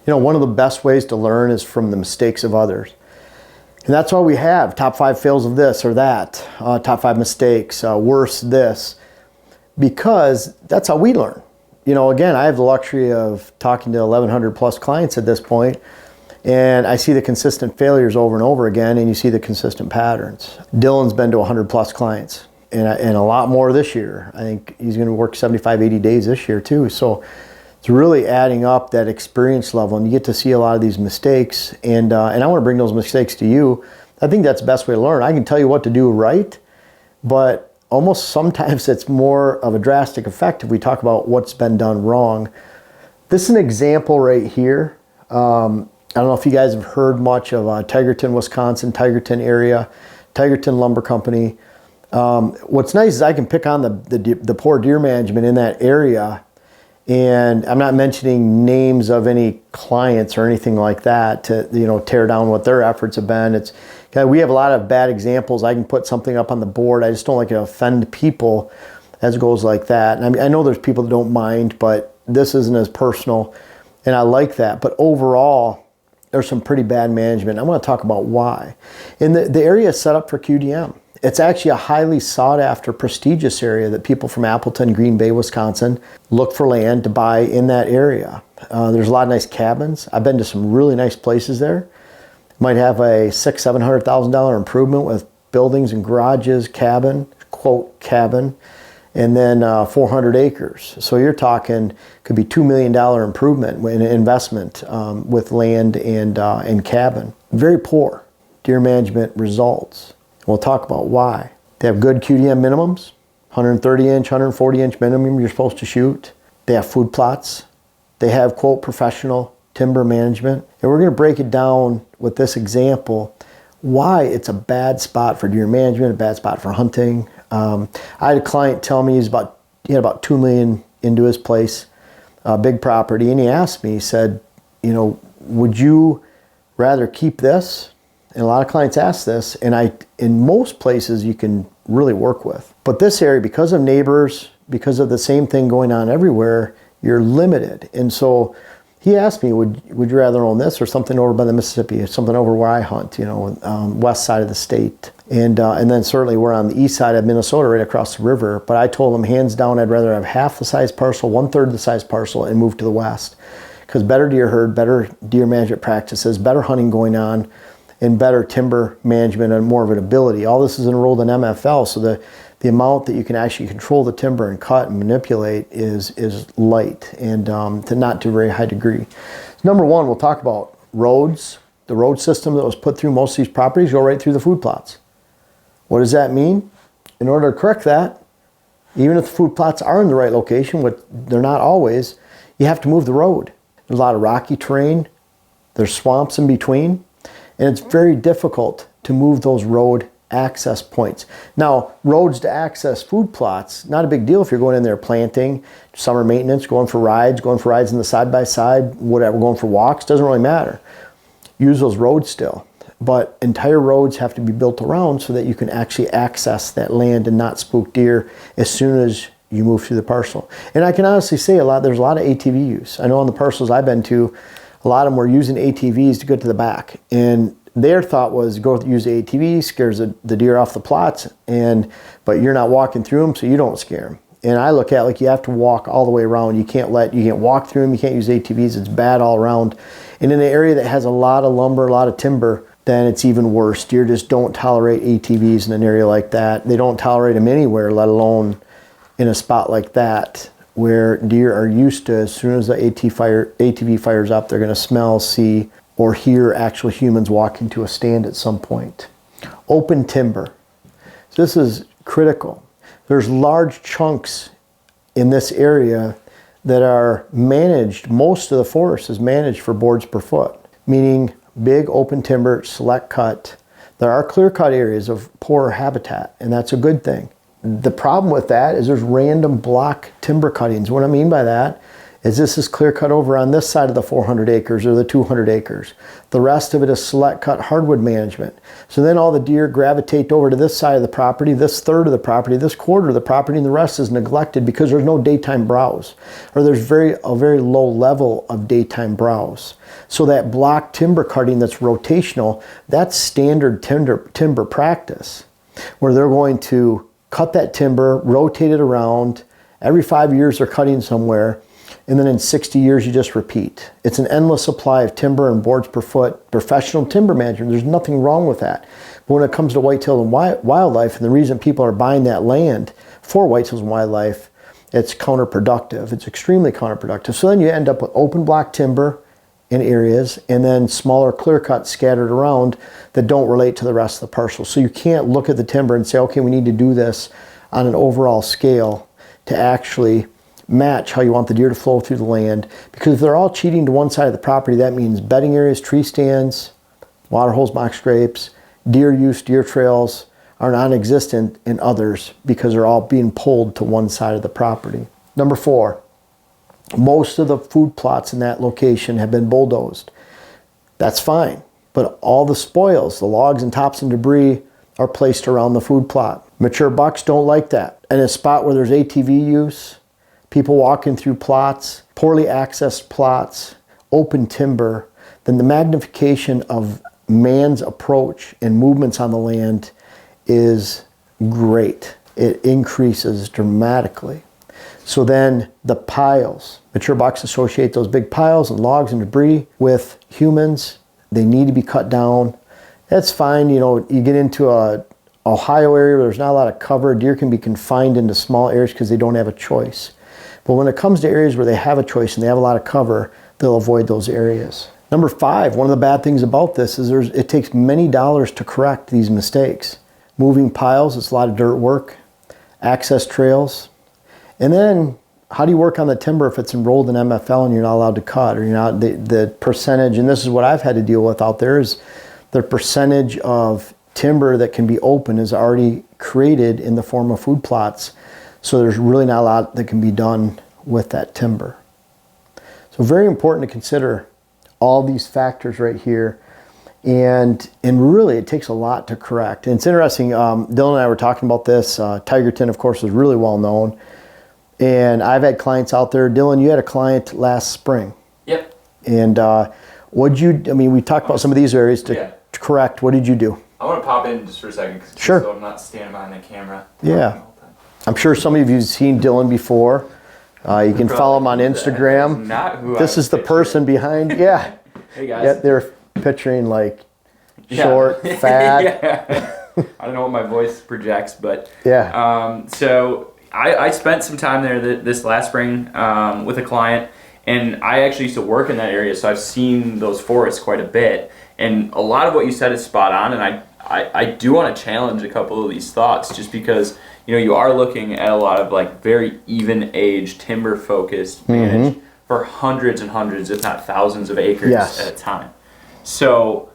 You know, one of the best ways to learn is from the mistakes of others. And that's why we have top 5 fails of this or that, top 5 mistakes, worse this, because that's how we learn. You know, again, I have the luxury of talking to 1,100 plus clients at this point, and I see the consistent failures over and over again, and you see the consistent patterns. Dylan's been to 100 plus clients, and a lot more this year. I think he's going to work 75, 80 days this year too. So it's really adding up that experience level, and you get to see a lot of these mistakes, and I want to bring those mistakes to you. I think that's the best way to learn. I can tell you what to do right, but almost sometimes it's more of a drastic effect if we talk about what's been done wrong. This is an example right here. I don't know if you guys have heard much of Tigerton, Wisconsin, Tigerton area, Tigerton Lumber Company. What's nice is I can pick on the poor deer management in that area, and I'm not mentioning names of any clients or anything like that to, you know, tear down what their efforts have been. It's we have a lot of bad examples. I can put something up on the board. I just don't like to offend people as it goes like that. And I mean, I know there's people that don't mind, but this isn't as personal, and I like that. But overall, there's some pretty bad management. I want to talk about why. And the area is set up for QDM. It's actually a highly sought after, prestigious area that people from Appleton, Green Bay, Wisconsin look for land to buy in that area. There's a lot of nice cabins. I've been to some really nice places there. Might have a $600,000, $700,000 improvement with buildings and garages, cabin, quote cabin, and then 400 acres. So you're talking, could be $2 million improvement in investment with land and cabin. Very poor deer management results. We'll talk about why. They have good QDM minimums, 130 inch, 140 inch minimum you're supposed to shoot. They have food plots. They have, quote, professional timber management. And we're going to break it down with this example, why it's a bad spot for deer management, a bad spot for hunting. I had a client tell me he had about $2 million into his place, a big property, and he asked me, he said, you know, would you rather keep this? And a lot of clients ask this, and in most places you can really work with. But this area, because of neighbors, because of the same thing going on everywhere, you're limited. And so he asked me, would you rather own this or something over by the Mississippi, or something over where I hunt, you know, west side of the state. And then certainly we're on the east side of Minnesota, right across the river. But I told him hands down, I'd rather have half the size parcel, 1/3 the size parcel, and move to the west. Because better deer herd, better deer management practices, better hunting going on, and better timber management and more of an ability. All this is enrolled in MFL, so the amount that you can actually control the timber and cut and manipulate is light, and to not to a very high degree. So number one, we'll talk about roads. The road system that was put through most of these properties go right through the food plots. What does that mean? In order to correct that, even if the food plots are in the right location, which they're not always, you have to move the road. There's a lot of rocky terrain. There's swamps in between. And it's very difficult to move those road access points. Now, roads to access food plots, not a big deal if you're going in there planting, summer maintenance, going for rides in the side-by-side, whatever, going for walks, doesn't really matter. Use those roads still. But entire roads have to be built around so that you can actually access that land and not spook deer as soon as you move through the parcel. And I can honestly say there's a lot of ATV use. I know on the parcels I've been to, a lot of them were using ATVs to get to the back. And their thought was go use the ATV, scares the deer off the plots, but you're not walking through them, so you don't scare them. And I look at it like you have to walk all the way around. You can't walk through them, you can't use ATVs, it's bad all around. And in an area that has a lot of lumber, a lot of timber, then it's even worse. Deer just don't tolerate ATVs in an area like that. They don't tolerate them anywhere, let alone in a spot like that, where deer are used to, as soon as the ATV fires up, they're gonna smell, see, or hear actual humans walking to a stand at some point. Open timber. So this is critical. There's large chunks in this area that are managed, most of the forest is managed for boards per foot, meaning big open timber, select cut. There are clear cut areas of poor habitat, and that's a good thing. The problem with that is there's random block timber cuttings. What I mean by that is this is clear cut over on this side of the 400 acres or the 200 acres. The rest of it is select cut hardwood management. So then all the deer gravitate over to this side of the property, this third of the property, this quarter of the property, and the rest is neglected because there's no daytime browse, or there's a very low level of daytime browse. So that block timber cutting that's rotational, that's standard timber practice, where they're going to cut that timber, rotate it around. Every 5 years they're cutting somewhere, and then in 60 years you just repeat. It's an endless supply of timber and boards per foot. Professional timber management, there's nothing wrong with that. But when it comes to whitetail and wildlife, and the reason people are buying that land for whitetails and wildlife, it's counterproductive. It's extremely counterproductive. So then you end up with open block timber in areas, and then smaller clear cuts scattered around that don't relate to the rest of the parcel. So you can't look at the timber and say, okay, we need to do this on an overall scale to actually match how you want the deer to flow through the land. Because if they're all cheating to one side of the property, that means bedding areas, tree stands, water holes, mock scrapes, deer use, deer trails are non-existent in others because they're all being pulled to one side of the property. Number 4, most of the food plots in that location have been bulldozed. That's fine, but all the spoils, the logs and tops and debris are placed around the food plot. Mature bucks don't like that. In a spot where there's ATV use, people walking through plots, poorly accessed plots, open timber, then the magnification of man's approach and movements on the land is great. It increases dramatically. So then the piles, mature bucks associate those big piles and logs and debris with humans. They need to be cut down. That's fine. You know, you get into a Ohio area where there's not a lot of cover. Deer can be confined into small areas because they don't have a choice. But when it comes to areas where they have a choice and they have a lot of cover, they'll avoid those areas. Number 5, one of the bad things about this is it takes many dollars to correct these mistakes. Moving piles, it's a lot of dirt work. Access trails. And then how do you work on the timber if it's enrolled in MFL and you're not allowed to cut, or you're not, the percentage, and this is what I've had to deal with out there, is the percentage of timber that can be open is already created in the form of food plots. So there's really not a lot that can be done with that timber. So very important to consider all these factors right here. And really it takes a lot to correct. And it's interesting, Dylan and I were talking about this. Tigerton, of course, is really well known. And I've had clients out there. Dylan, you had a client last spring. Yep. And we talked about some of these areas to correct. What did you do? I want to pop in just for a second, sure, so I'm not standing behind the camera. Yeah. I'm sure some of you have seen Dylan before. You can follow him on Instagram. Not who this is the person behind. Yeah. Hey guys. Yeah, they're picturing like short, fat. Yeah. I don't know what my voice projects, but yeah. So I spent some time there this last spring with a client, and I actually used to work in that area, so I've seen those forests quite a bit. And a lot of what you said is spot on, and I do want to challenge a couple of these thoughts, just because you are looking at a lot of like very even age timber focused managed for hundreds and hundreds, if not thousands of acres at a time. So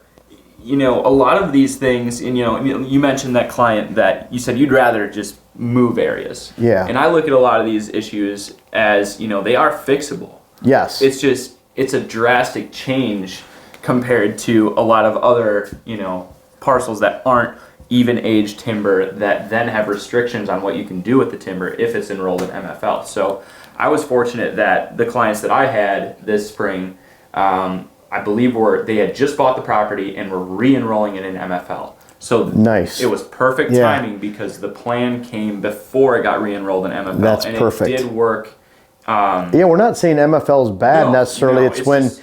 a lot of these things, and you mentioned that client that you said you'd rather just move areas. Yeah. And I look at a lot of these issues as they are fixable. Yes. It's a drastic change compared to a lot of other parcels that aren't even age timber that then have restrictions on what you can do with the timber if it's enrolled in MFL. So I was fortunate that the clients that I had this spring, I believe they had just bought the property and were re-enrolling it in MFL. So nice. It was perfect timing because the plan came before it got re-enrolled in MFL. That's and perfect. It did work. We're not saying MFL is bad necessarily. It's when just,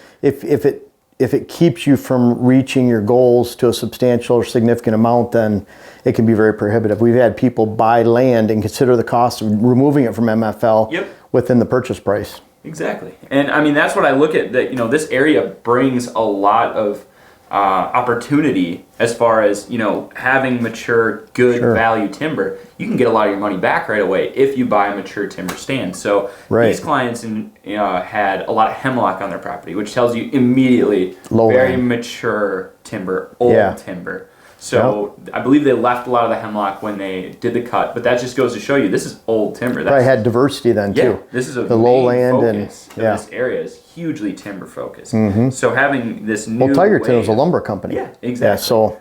if it keeps you from reaching your goals to a substantial or significant amount, then it can be very prohibitive. We've had people buy land and consider the cost of removing it from MFL within the purchase price. Exactly. And I mean, that's what I look at, that this area brings a lot of opportunity as far as having mature, good value timber. You can get a lot of your money back right away if you buy a mature timber stand. So these clients had a lot of hemlock on their property, which tells you immediately very mature timber, old timber. So I believe they left a lot of the hemlock when they did the cut, but that just goes to show you this is old timber. Probably had diversity then too. This is the lowland focus of this area is hugely timber focused. So having this new Tigerton was a lumber company. Yeah, exactly.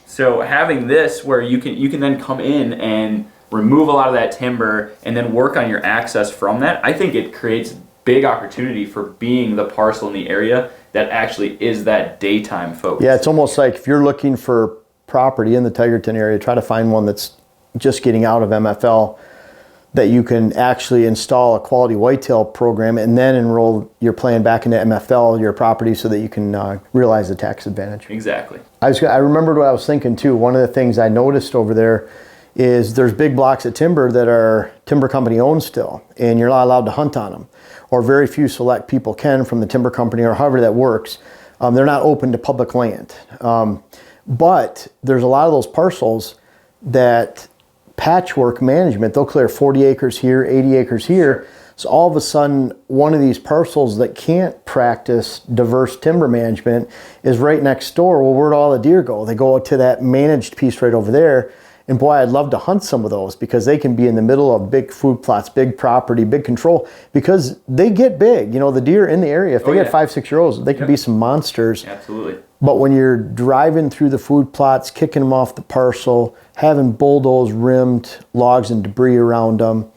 So having this where you can then come in and remove a lot of that timber and then work on your access from that, I think it creates big opportunity for being the parcel in the area that actually is that daytime focus. Yeah, it's almost like if you're looking for property in the Tigerton area, try to find one that's just getting out of MFL, that you can actually install a quality whitetail program and then enroll your plan back into MFL, your property, so that you can realize the tax advantage. Exactly. I remembered what I was thinking too. One of the things I noticed over there is there's big blocks of timber that are timber company owned still, and you're not allowed to hunt on them, or very few select people can from the timber company, or however that works. They're not open to public land. But there's a lot of those parcels that patchwork management, they'll clear 40 acres here, 80 acres here. So all of a sudden, one of these parcels that can't practice diverse timber management is right next door. Well, where'd all the deer go? They go to that managed piece right over there. And boy, I'd love to hunt some of those because they can be in the middle of big food plots, big property, big control, because they get big. You know, the deer in the area, if they get 5, 6 year olds, they can be some monsters. Absolutely. But when you're driving through the food plots, kicking them off the parcel, having bulldozed, rimmed logs and debris around them,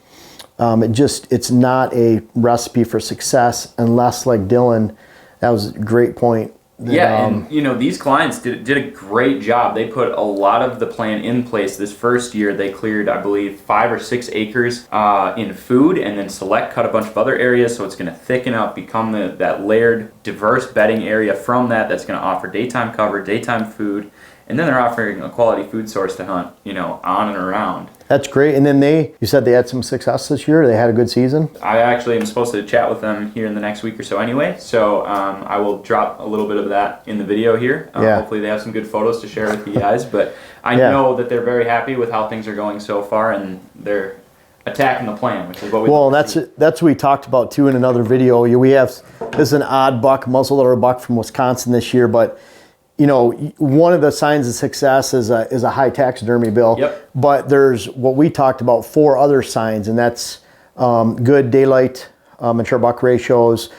it's not a recipe for success unless, like Dylan, that was a great point. And these clients did a great job. They put a lot of the plan in place. This first year, they cleared, I believe, 5 or 6 acres in food, and then select cut a bunch of other areas. So it's going to thicken up, become that layered, diverse bedding area from that. That's going to offer daytime cover, daytime food, and then they're offering a quality food source to hunt, on and around. That's great. And then you said they had some success this year. They had a good season. I actually am supposed to chat with them here in the next week or so anyway. So I will drop a little bit of that in the video here. Hopefully they have some good photos to share with you guys. But I know that they're very happy with how things are going so far, and they're attacking the plan, which is what we that's what we talked about too in another video. This is an odd buck, muzzleloader buck from Wisconsin this year, but one of the signs of success is a high taxidermy bill. Yep. But there's what we talked about, 4 other signs, and that's good daylight, mature buck ratios,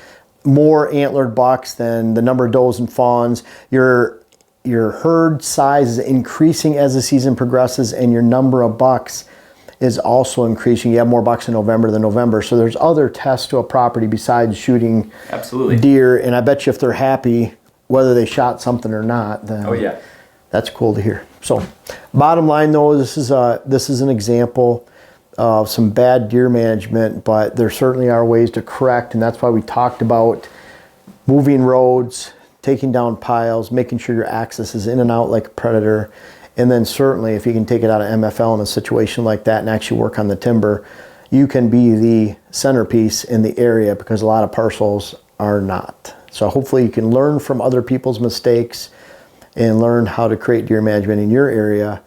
more antlered bucks than the number of does and fawns. Your herd size is increasing as the season progresses, and your number of bucks is also increasing. You have more bucks in November than November. So there's other tests to a property besides shooting deer, and I bet you if they're happy, whether they shot something or not, then that's cool to hear. So bottom line though, this is an example of some bad deer management, but there certainly are ways to correct, and that's why we talked about moving roads, taking down piles, making sure your access is in and out like a predator, and then certainly if you can take it out of MFL in a situation like that and actually work on the timber, you can be the centerpiece in the area, because a lot of parcels are not. So hopefully you can learn from other people's mistakes and learn how to create deer management in your area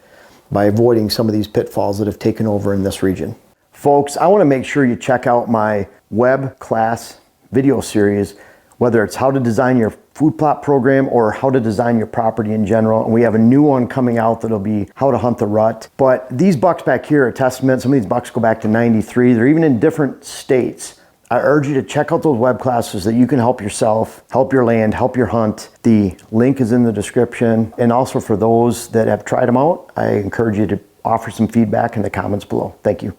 by avoiding some of these pitfalls that have taken over in this region. Folks, I want to make sure you check out my web class video series, whether it's how to design your food plot program or how to design your property in general. And we have a new one coming out that'll be how to hunt the rut. But these bucks back here are a testament. Some of these bucks go back to 93. They're even in different states. I urge you to check out those web classes so that you can help yourself, help your land, help your hunt. The link is in the description. And also for those that have tried them out, I encourage you to offer some feedback in the comments below. Thank you.